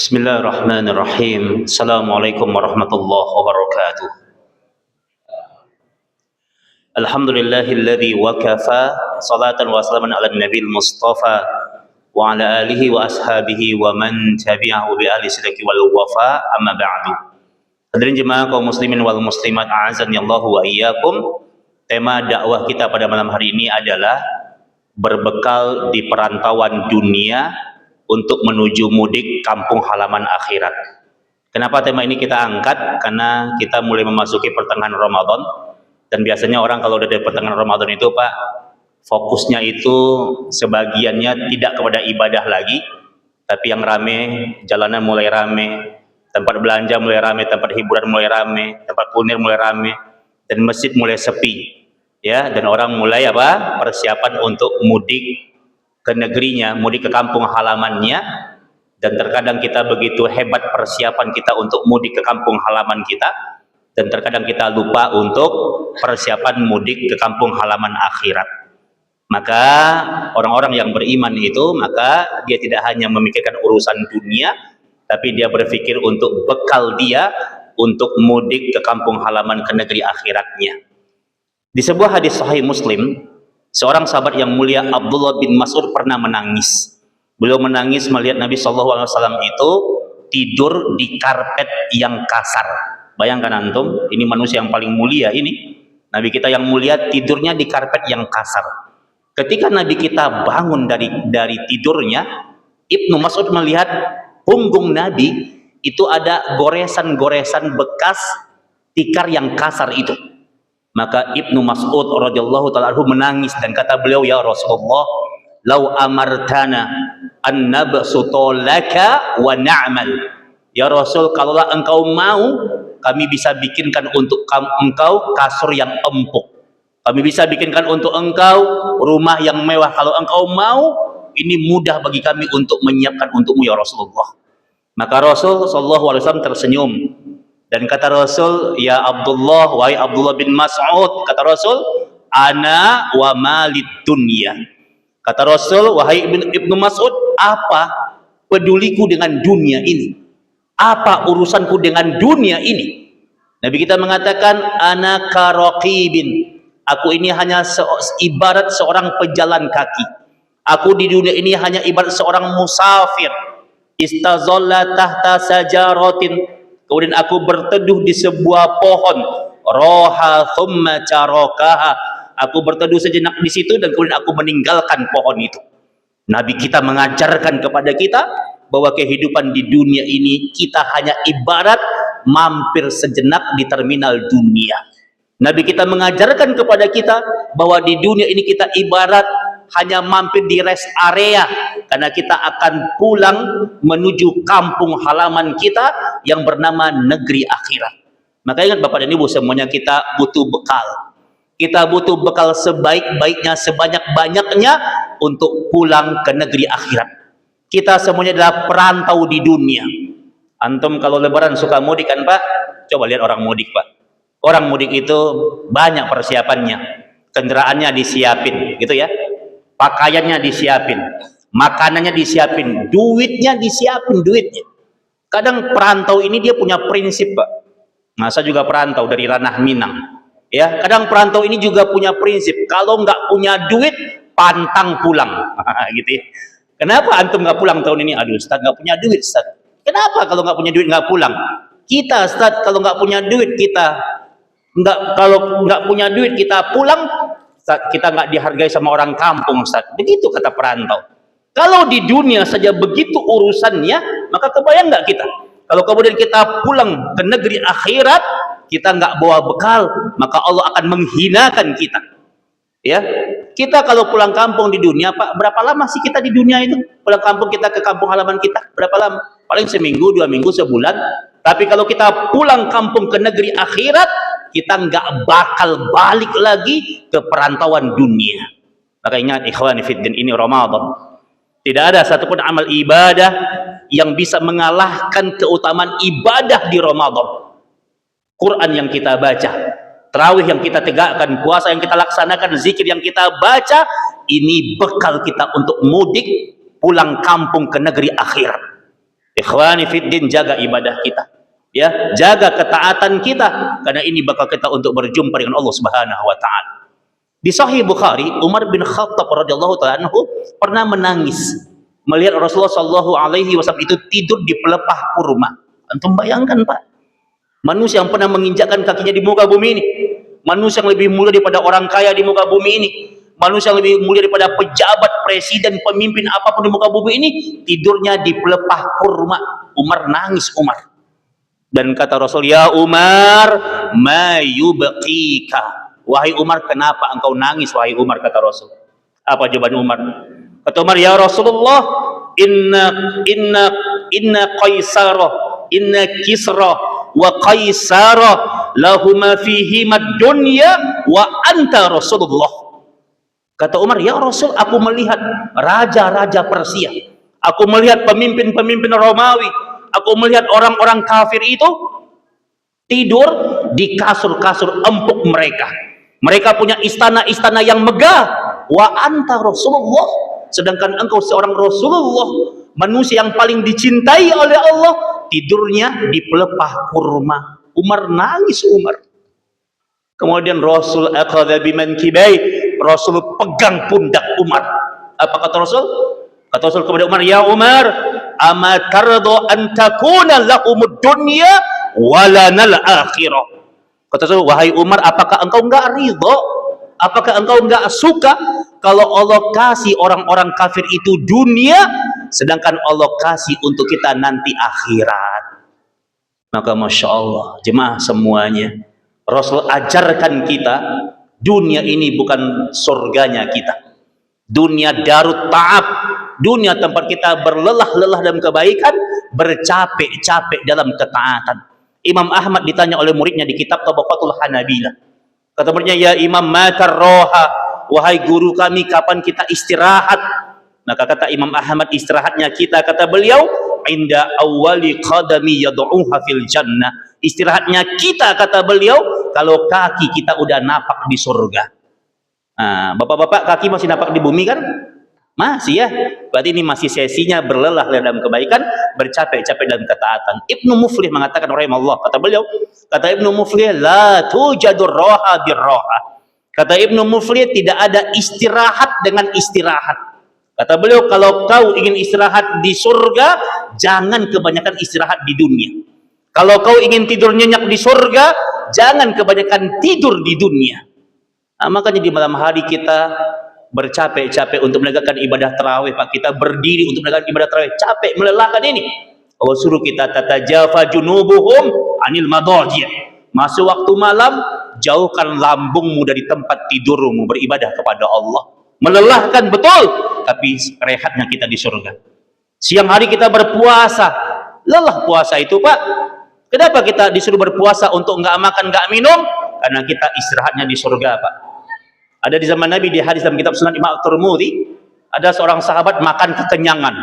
Bismillahirrahmanirrahim. Assalamualaikum warahmatullahi wabarakatuh. Alhamdulillahilladzi wa kafa salatan wa salaman ala nabil mustafa wa ala alihi wa ashabihi wa man tabi'ahu bi ahli sidqi wal wafa amma ba'du. Hadirin jemaah kaum muslimin wal muslimat a'azani Allah wa iyyakum. Tema dakwah kita pada malam hari ini adalah berbekal di perantauan dunia untuk menuju mudik kampung halaman akhirat. Kenapa tema ini kita angkat? Karena kita mulai memasuki pertengahan Ramadan, dan biasanya orang kalau udah di pertengahan Ramadan itu Pak, fokusnya itu sebagiannya tidak kepada ibadah lagi, tapi yang rame, jalanan mulai rame, tempat belanja mulai rame, tempat hiburan mulai rame, tempat kuliner mulai rame, dan masjid mulai sepi. Ya, dan orang mulai persiapan untuk mudik ke negerinya, mudik ke kampung halamannya. Dan terkadang kita begitu hebat persiapan kita untuk mudik ke kampung halaman kita, dan terkadang kita lupa untuk persiapan mudik ke kampung halaman akhirat. Maka orang-orang yang beriman itu, maka dia tidak hanya memikirkan urusan dunia, tapi dia berpikir untuk bekal dia untuk mudik ke kampung halaman ke negeri akhiratnya. Di sebuah hadis sahih Muslim, seorang sahabat yang mulia Abdullah bin Mas'ud pernah menangis. Beliau menangis melihat Nabi SAW itu tidur di karpet yang kasar. Bayangkan antum, ini manusia yang paling mulia ini. Nabi kita yang mulia tidurnya di karpet yang kasar. Ketika Nabi kita bangun dari tidurnya, Ibnu Mas'ud melihat punggung Nabi itu ada goresan-goresan bekas tikar yang kasar itu. Maka Ibnu Mas'ud radhiyallahu ta'ala anhu menangis dan kata beliau, ya Rasulullah, lau amartana an nabsuta laka wa na'mal. Ya Rasul, kalaulah engkau mau, kami bisa bikinkan untuk engkau kasur yang empuk, kami bisa bikinkan untuk engkau rumah yang mewah. Kalau engkau mau, ini mudah bagi kami untuk menyiapkan untukmu ya Rasulullah. Maka Rasul sallallahu alaihi wasallam tersenyum dan kata Rasul, ya Abdullah, wahai Abdullah bin Mas'ud, kata Rasul, ana wa malid dunya. Kata Rasul, wahai Ibnu Mas'ud, apa peduliku dengan dunia ini? Apa urusanku dengan dunia ini? Nabi kita mengatakan, ana karaqibin. Aku ini hanya ibarat seorang pejalan kaki. Aku di dunia ini hanya ibarat seorang musafir. Istazalla tahta sajaratin. Kemudian aku berteduh di sebuah pohon. Roha thumma carakaha. Aku berteduh sejenak di situ dan kemudian aku meninggalkan pohon itu. Nabi kita mengajarkan kepada kita bahwa kehidupan di dunia ini kita hanya ibarat mampir sejenak di terminal dunia. Nabi kita mengajarkan kepada kita bahwa di dunia ini kita ibarat hanya mampir di rest area, karena kita akan pulang menuju kampung halaman kita yang bernama negeri akhirat. Maka ingat Bapak dan Ibu semuanya, kita butuh bekal. Kita butuh bekal sebaik-baiknya, sebanyak-banyaknya untuk pulang ke negeri akhirat. Kita semuanya adalah perantau di dunia. Antum kalau lebaran suka mudik kan Pak? Coba lihat orang mudik Pak. Orang mudik itu banyak persiapannya. Kendaraannya disiapin gitu ya. Pakaiannya disiapin, makanannya disiapin, duitnya disiapin, duitnya. Kadang perantau ini dia punya prinsip Pak. Nah, saya juga perantau dari ranah Minang. Ya, kadang perantau ini juga punya prinsip, kalau nggak punya duit, pantang pulang. Gitu ya. Kenapa antum nggak pulang tahun ini? Aduh Ustaz, nggak punya duit Ustaz. Kenapa kalau nggak punya duit nggak pulang? Kita Ustaz, kalau nggak punya duit kalau nggak punya duit kita pulang, kita nggak dihargai sama orang kampung Ustaz. Begitu kata perantau. Kalau di dunia saja begitu urusannya, maka kebayang nggak kita kalau kemudian kita pulang ke negeri akhirat, kita nggak bawa bekal, maka Allah akan menghinakan kita. Ya, kita kalau pulang kampung di dunia Pak, berapa lama sih kita di dunia itu? Pulang kampung kita ke kampung halaman kita berapa lama? Paling seminggu, 2 minggu, sebulan. Tapi kalau kita pulang kampung ke negeri akhirat, kita nggak bakal balik lagi ke perantauan dunia. Maka ingat ikhwani fiddin, ini Ramadan. Tidak ada satupun amal ibadah yang bisa mengalahkan keutamaan ibadah di Ramadan. Quran yang kita baca, tarawih yang kita tegakkan, puasa yang kita laksanakan, zikir yang kita baca, ini bekal kita untuk mudik pulang kampung ke negeri akhirat. Ikhwani fiddin, jaga ibadah kita, ya, jaga ketaatan kita, karena ini bakal kita untuk berjumpa dengan Allah Subhanahu wa taala. Di Sahih Bukhari, Umar bin Khattab radhiyallahu taala anhu pernah menangis melihat Rasulullah sallallahu alaihi wasallam itu tidur di pelepah kurma. Antum bayangkan, Pak, manusia yang pernah menginjakkan kakinya di muka bumi ini, manusia yang lebih mulia daripada orang kaya di muka bumi ini, manusia yang lebih mulia daripada pejabat, presiden, pemimpin apapun di muka bumi ini, tidurnya di pelepah kurma. Umar nangis, Umar. Dan kata Rasul, ya Umar, ma yubqika. Wahai Umar, kenapa engkau nangis, wahai Umar, kata Rasul. Apa jawaban Umar? Kata Umar, ya Rasulullah, inna qaisara, inna kisra wa qaisara lahuma fihima dunya wa anta Rasulullah. Kata Umar, ya Rasul, aku melihat raja-raja Persia, aku melihat pemimpin-pemimpin Romawi, aku melihat orang-orang kafir itu tidur di kasur-kasur empuk mereka. Mereka punya istana-istana yang megah. Wa anta Rasulullah, sedangkan engkau seorang Rasulullah, manusia yang paling dicintai oleh Allah, tidurnya di pelepah kurma. Umar nangis, Umar. Kemudian Rasul akhadha bimankibai, Rasul pegang pundak Umar. Apa kata Rasul? Kata Rasul kepada Umar, ya Umar, ama tardo an takuna lahumud dunya walanal akhirah. Kata Rasul, wahai Umar, apakah engkau enggak ridho? Apakah engkau enggak suka kalau Allah kasih orang-orang kafir itu dunia, sedangkan Allah kasih untuk kita nanti akhirat? Maka Masya Allah, jemaah semuanya, Rasul ajarkan kita, dunia ini bukan surganya kita. Dunia darut ta'ab, dunia tempat kita berlelah-lelah dalam kebaikan, bercapek-capek dalam ketaatan. Imam Ahmad ditanya oleh muridnya di kitab Tabaqatul Hanabilah. Kata muridnya, ya Imam, matar roha, wahai guru kami, kapan kita istirahat? Maka kata Imam Ahmad, istirahatnya kita, kata beliau, inda awali qadami yad'uha fil jannah. Istirahatnya kita, kata beliau, kalau kaki kita udah napak di surga. Nah, bapak-bapak, kaki masih napak di bumi kan? Masih, ya. Berarti ini masih sesinya berlelah dalam kebaikan, bercapek-capek dalam ketaatan. Ibnu Muflih mengatakan, rahimahullah, kata beliau, kata Ibnu Muflih, la tujadur roha birroha. Kata Ibnu Muflih, tidak ada istirahat dengan istirahat. Kata beliau, kalau kau ingin istirahat di surga, jangan kebanyakan istirahat di dunia. Kalau kau ingin tidur nyenyak di surga, jangan kebanyakan tidur di dunia. Nah, makanya di malam hari kita bercapek-capek untuk menegakkan ibadah tarawih, Pak. Kita berdiri untuk menegakkan ibadah tarawih, capek, melelahkan ini. Allah suruh kita tatajafa junubuhum anil madaji'. Masuk waktu malam, jauhkan lambungmu dari tempat tidurmu, beribadah kepada Allah. Melelahkan betul, tapi rehatnya kita di surga. Siang hari kita berpuasa, lelah puasa itu, Pak. Kenapa kita disuruh berpuasa untuk nggak makan, nggak minum? Karena kita istirahatnya di surga, Pak. Ada di zaman Nabi, di hadis dalam kitab Sunan Imam At-Tirmidzi, ada seorang sahabat makan kekenyangan.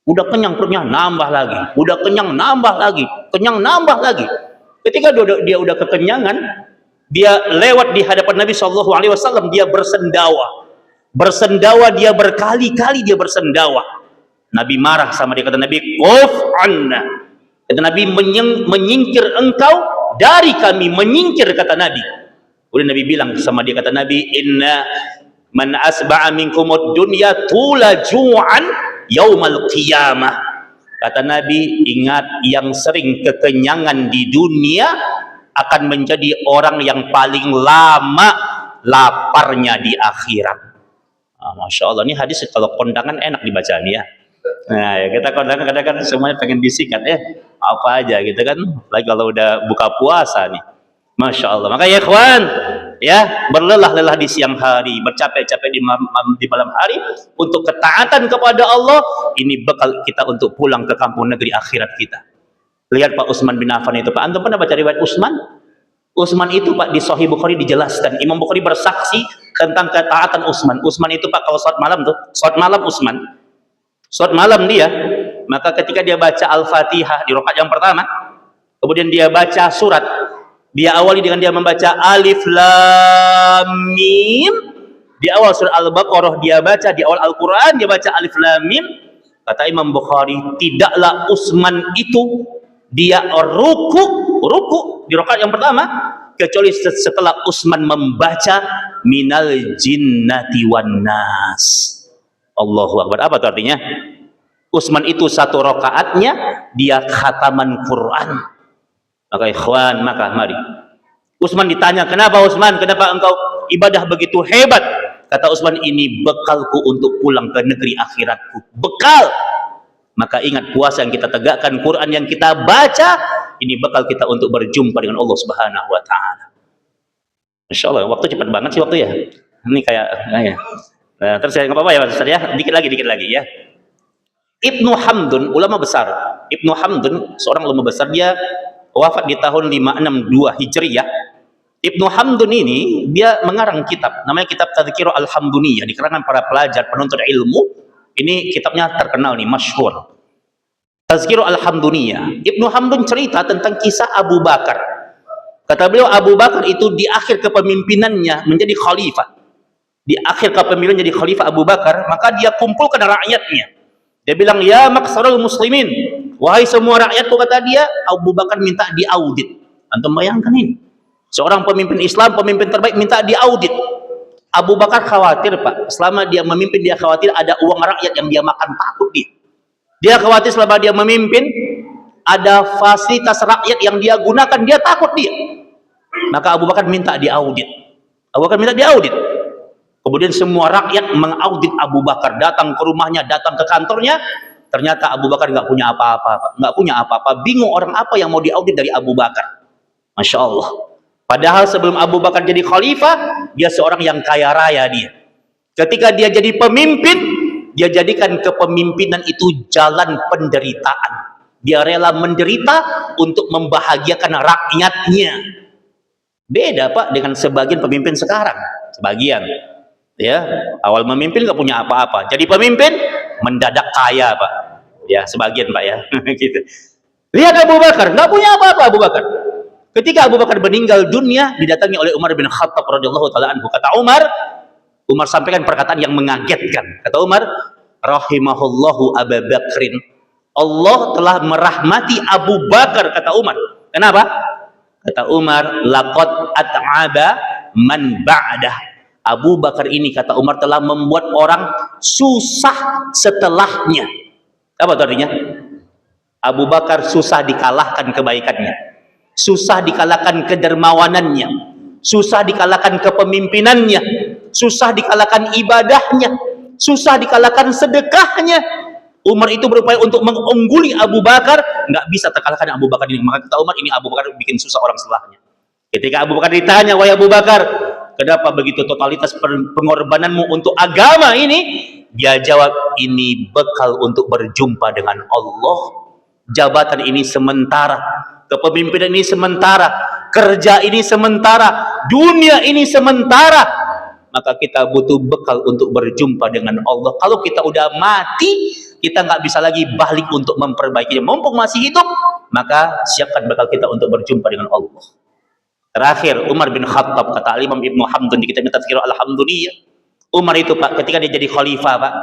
Udah kenyang perutnya, nambah lagi. Udah kenyang, nambah lagi. Kenyang, nambah lagi. Ketika dia udah kekenyangan, dia lewat di hadapan Nabi SAW, dia bersendawa. Bersendawa, dia berkali-kali dia bersendawa. Nabi marah sama dia, kata Nabi, quf anna. Kata Nabi, menyingkir engkau dari kami, menyingkir, kata Nabi. Kemudian Nabi bilang sama dia, kata Nabi, inna man asba'a minkumud dunya tula ju'an yaumal qiyamah. Kata Nabi, ingat, yang sering kekenyangan di dunia akan menjadi orang yang paling lama laparnya di akhirat. Masya Allah, ini hadis kalau kondangan enak dibaca nih, ya. Nah, ya, kita kondangan kadang-kadang semuanya pengen disikat, apa aja gitu kan, lagi kalau udah buka puasa nih. Masya Allah. Maka ya ikhwan, ya, berlelah-lelah di siang hari, bercapek-capek di malam hari untuk ketaatan kepada Allah. Ini bekal kita untuk pulang ke kampung negeri akhirat kita. Lihat Pak Utsman bin Affan itu, Pak. Antum pernah baca riwayat Utsman? Utsman itu, Pak, di Sahih Bukhari dijelaskan. Imam Bukhari bersaksi tentang ketaatan Utsman. Utsman itu, Pak, kalau sholat malam tuh, sholat malam Utsman, sholat malam dia, maka ketika dia baca Al-Fatihah di rakaat yang pertama, kemudian dia baca surat, dia awali dengan dia membaca Alif Lam Mim. Di awal surah Al-Baqarah dia baca, di awal Al-Quran dia baca Alif Lam Mim. Kata Imam Bukhari, tidaklah Utsman itu dia ruku di rakaat yang pertama kecuali setelah Utsman membaca minal jinnati wan nas. Allahu Akbar. Apa itu artinya? Utsman itu satu rakaatnya dia khataman Quran. Maka ikhwan, mari Utsman ditanya, kenapa Utsman, kenapa engkau ibadah begitu hebat? Kata Utsman, ini bekalku untuk pulang ke negeri akhiratku. Bekal. Maka ingat, puasa yang kita tegakkan, Quran yang kita baca, ini bekal kita untuk berjumpa dengan Allah Subhanahu wa taala. Masya Allah, waktu cepat banget sih waktu ya. Ini kayak ya. Nah, terus saya nggak apa-apa ya Ustaz ya. Dikit lagi ya. Ibnu Hamdun, ulama besar. Ibnu Hamdun, seorang ulama besar, dia wafat di tahun 562 Hijriyah. Ibnu Hamdun ini dia mengarang kitab, namanya kitab Tadhkirul Alhamduniyah, di kalangan para pelajar penuntut ilmu. Ini kitabnya terkenal nih, masyhur. Tadhkirul Alhamduniyah. Ibnu Hamdun cerita tentang kisah Abu Bakar. Kata beliau, Abu Bakar itu di akhir kepemimpinannya menjadi khalifah. Di akhir kepemimpinan jadi khalifah Abu Bakar, maka dia kumpulkan rakyatnya. Dia bilang, ya maksarul muslimin, wahai semua rakyatku, kata dia, Abu Bakar minta diaudit. Antum bayangkan ini, seorang pemimpin Islam, pemimpin terbaik, minta diaudit. Abu Bakar khawatir, Pak, selama dia memimpin, dia khawatir ada uang rakyat yang dia makan, takut dia. Dia khawatir selama dia memimpin, ada fasilitas rakyat yang dia gunakan, dia takut dia. Maka Abu Bakar minta diaudit. Abu Bakar minta diaudit. Kemudian semua rakyat mengaudit Abu Bakar, datang ke rumahnya, datang ke kantornya. Ternyata Abu Bakar nggak punya apa-apa, bingung orang apa yang mau diaudit dari Abu Bakar. Masya Allah. Padahal sebelum Abu Bakar jadi khalifah, dia seorang yang kaya raya dia. Ketika dia jadi pemimpin, dia jadikan kepemimpinan itu jalan penderitaan. Dia rela menderita untuk membahagiakan rakyatnya. Beda, Pak, dengan sebagian pemimpin sekarang. Sebagian. Ya, awal memimpin nggak punya apa-apa, jadi pemimpin mendadak kaya, Pak. Ya, sebagian, Pak, ya. Gitu. Lihat Abu Bakar, nggak punya apa-apa Abu Bakar. Ketika Abu Bakar meninggal dunia, didatangi oleh Umar bin Khattab radhiyallahu taala anhu. Kata Umar sampaikan perkataan yang mengagetkan. Kata Umar, rahimahullahu Abu Bakrin. Allah telah merahmati Abu Bakar, kata Umar. Kenapa? Kata Umar, laqad at'aba man ba'dah. Abu Bakar ini, kata Umar, telah membuat orang susah setelahnya. Apa itu artinya? Abu Bakar susah dikalahkan kebaikannya, susah dikalahkan kedermawanannya, susah dikalahkan kepemimpinannya, susah dikalahkan ibadahnya, susah dikalahkan sedekahnya. Umar itu berupaya untuk mengungguli Abu Bakar, nggak bisa terkalahkan Abu Bakar ini. Maka kata Umar, ini Abu Bakar bikin susah orang setelahnya. Ketika Abu Bakar ditanya, wahai Abu Bakar, kenapa begitu totalitas pengorbananmu untuk agama ini? Dia jawab, ini bekal untuk berjumpa dengan Allah. Jabatan ini sementara, kepemimpinan ini sementara, kerja ini sementara, dunia ini sementara. Maka kita butuh bekal untuk berjumpa dengan Allah. Kalau kita udah mati, kita nggak bisa lagi balik untuk memperbaikinya. Mumpung masih hidup, maka siapkan bekal kita untuk berjumpa dengan Allah. Terakhir, Umar bin Khattab, kata Imam Ibnu Hamdun di kitab Tadhkirul Alhamduniyah. Umar itu, Pak, ketika dia jadi khalifah, Pak,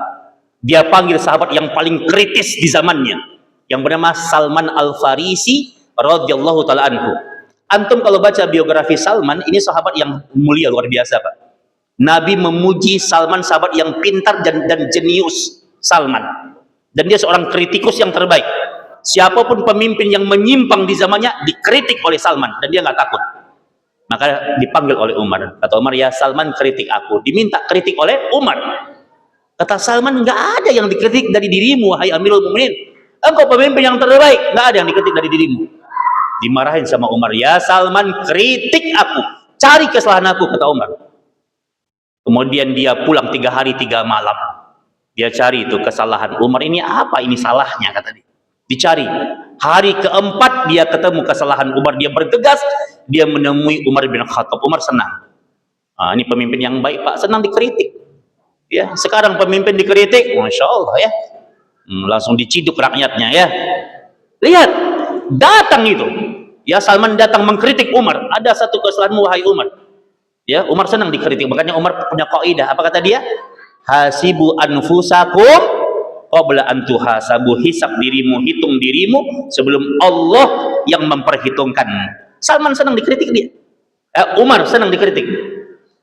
dia panggil sahabat yang paling kritis di zamannya, yang bernama Salman Al-Farisi radhiyallahu taala anhu. Antum kalau baca biografi Salman, ini sahabat yang mulia luar biasa, Pak. Nabi memuji Salman, sahabat yang pintar dan jenius, Salman. Dan dia seorang kritikus yang terbaik. Siapapun pemimpin yang menyimpang di zamannya dikritik oleh Salman, dan dia nggak takut. Maka dipanggil oleh Umar. Kata Umar, ya Salman, kritik aku. Diminta kritik oleh Umar. Kata Salman, nggak ada yang dikritik dari dirimu, wahai Amirul Mukminin. Engkau pemimpin yang terbaik, nggak ada yang dikritik dari dirimu. Dimarahin sama Umar. Ya Salman, kritik aku, cari kesalahan aku, kata Umar. Kemudian dia pulang 3 hari 3 malam. Dia cari itu kesalahan Umar. Ini apa ini salahnya, kata dia. Dicari. Hari keempat dia ketemu kesalahan Umar. Dia bergegas, dia menemui Umar bin Khattab. Umar senang. Ini pemimpin yang baik, Pak, senang dikritik. Ya, sekarang pemimpin dikritik, Masya Allah ya. Langsung diciduk rakyatnya ya. Lihat, datang itu. Ya, Salman datang mengkritik Umar. Ada satu kesalahanmu, wahai Umar. Ya, Umar senang dikritik. Makanya Umar punya kaidah. Apa kata dia? Hasibu anfusakum qabla an tuhasabu, hisab dirimu, hitung dirimu sebelum Allah yang memperhitungkan. Salman senang dikritik dia. Umar senang dikritik.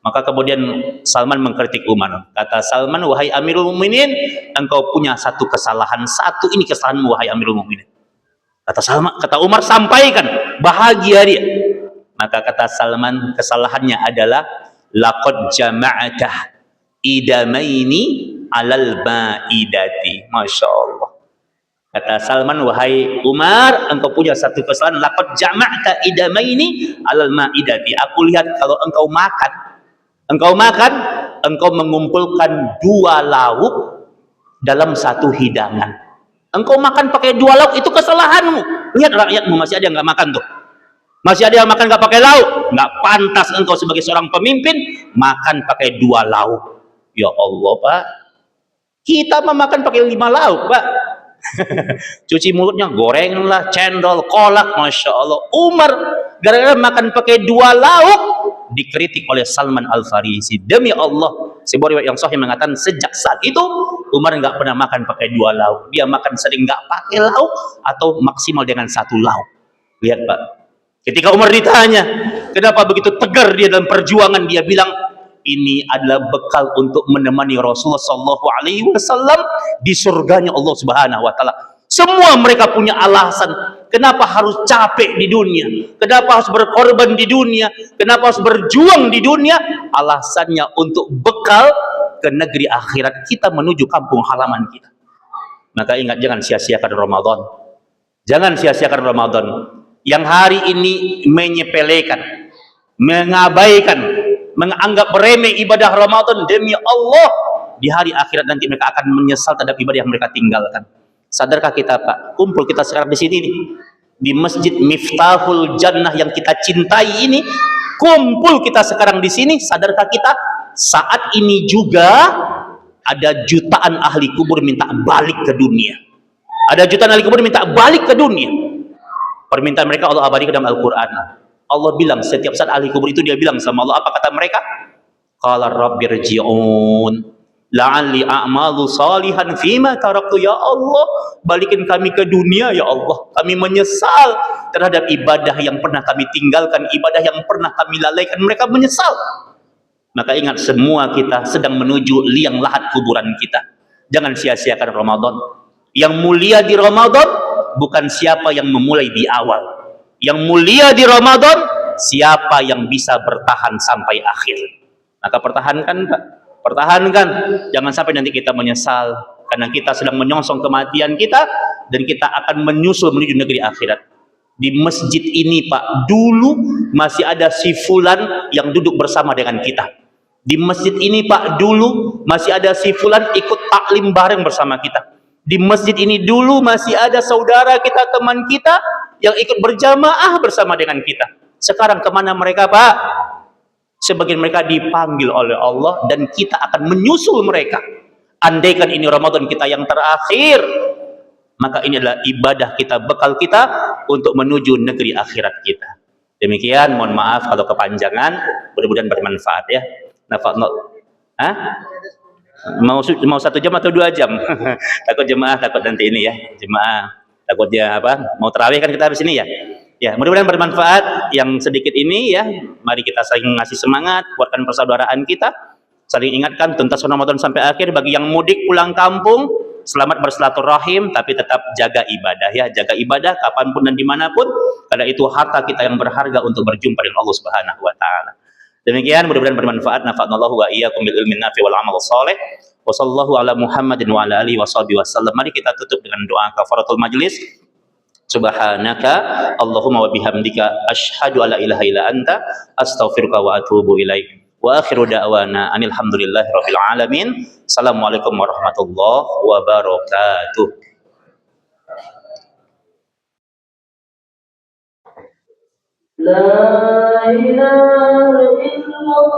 Maka kemudian Salman mengkritik Umar. Kata Salman, wahai Amirul Mukminin, engkau punya satu kesalahan. Satu ini kesalahanmu, wahai Amirul Mukminin. Kata Umar, sampaikan. Bahagia dia. Maka kata Salman, kesalahannya adalah laqad jama'ata idamaini alal ma'idati. Masya Allah. Kata Salman, wahai Umar, engkau punya satu kesalahan. Laqad jama'ta idamaini alal ma'idati. Aku lihat kalau engkau makan, engkau mengumpulkan dua lauk dalam satu hidangan. Engkau makan pakai dua lauk, itu kesalahanmu. Lihat rakyatmu, masih ada yang nggak makan tuh. Masih ada yang makan nggak pakai lauk. Nggak pantas engkau sebagai seorang pemimpin makan pakai dua lauk. Ya Allah, Pak. Kita memakan pakai 5 lauk, Pak. Cuci mulutnya goreng lah, cendol, kolak, Masya Allah. Umar gara-gara makan pakai 2 lauk dikritik oleh Salman Al-Farisi. Demi Allah, sebuah riwayat yang sahih mengatakan sejak saat itu Umar nggak pernah makan pakai 2 lauk. Dia makan sering nggak pakai lauk atau maksimal dengan 1 lauk. Lihat, Pak. Ketika Umar ditanya kenapa begitu tegar dia dalam perjuangan, dia bilang ini adalah bekal untuk menemani Rasulullah Shallallahu Alaihi Wasallam di surganya Allah Subhanahu Wa Taala. Semua mereka punya alasan kenapa harus capek di dunia, kenapa harus berkorban di dunia, kenapa harus berjuang di dunia. Alasannya untuk bekal ke negeri akhirat kita menuju kampung halaman kita. Maka ingat, jangan sia-siakan Ramadan. Jangan sia-siakan Ramadan. Yang hari ini menyepelekan, mengabaikan, menganggap remeh ibadah Ramadan, demi Allah di hari akhirat nanti mereka akan menyesal terhadap ibadah yang mereka tinggalkan. Sadarkah kita, Pak? Kumpul kita sekarang di sini nih, di Masjid Miftahul Jannah yang kita cintai ini, kumpul kita sekarang di sini. Sadarkah kita saat ini juga ada jutaan ahli kubur minta balik ke dunia. Ada jutaan ahli kubur minta balik ke dunia. Permintaan mereka Allah abadikan dalam Al-Quran. Allah bilang, setiap saat ahli kubur itu dia bilang sama Allah, apa kata mereka? Qala rabbirji'un la'alli a'malu salihan fima taraktu. Ya Allah, balikin kami ke dunia ya Allah. Kami menyesal terhadap ibadah yang pernah kami tinggalkan, ibadah yang pernah kami lalaikan. Mereka menyesal. Maka ingat, semua kita sedang menuju liang lahat kuburan kita. Jangan sia-siakan Ramadan. Yang mulia di Ramadan bukan siapa yang memulai di awal. Yang mulia di Ramadan siapa yang bisa bertahan sampai akhir. Maka pertahankan, Pak. Pertahankan. Jangan sampai nanti kita menyesal karena kita sedang menyongsong kematian kita dan kita akan menyusul menuju negeri akhirat. Di masjid ini, Pak, dulu masih ada si fulan yang duduk bersama dengan kita. Di masjid ini, Pak, dulu masih ada si fulan ikut taklim bareng bersama kita. Di masjid ini dulu masih ada saudara kita, teman kita yang ikut berjamaah bersama dengan kita. Sekarang kemana mereka, Pak? Sebagian mereka dipanggil oleh Allah dan kita akan menyusul mereka. Andaikan ini Ramadan kita yang terakhir, maka ini adalah ibadah kita, bekal kita untuk menuju negeri akhirat kita. Demikian, mohon maaf kalau kepanjangan, mudah-mudahan bermanfaat ya. Mau 1 jam atau 2 jam? Takut jemaah, takut nanti ini ya, jemaah takutnya apa, mau tarawih kan kita habis ini ya. Ya, mudah-mudahan bermanfaat yang sedikit ini ya. Mari kita saling ngasih semangat, kuatkan persaudaraan kita, saling ingatkan tuntas Ramadan sampai akhir. Bagi yang mudik pulang kampung, selamat bersilaturahim, tapi tetap jaga ibadah ya, jaga ibadah kapanpun dan dimanapun, karena itu harta kita yang berharga untuk berjumpa dengan Allah Subhanahu Wa Taala. Demikian, mudah-mudahan bermanfaat. Nafa'anallahu wa iyyakum bil ilmin nafi wal amal shalih. Wa sallallahu ala Muhammadin wa ala alihi washabihi wasallam. Mari kita tutup dengan doa kafaratul majlis. Subhanaka Allahumma wa bihamdika asyhadu alla ilaha illa anta astaghfiruka wa atubu ilaik. Wa akhiru da'wana anil hamdulillahi rabbil alamin. Assalamualaikum warahmatullahi wabarakatuh. La ilaha illallah.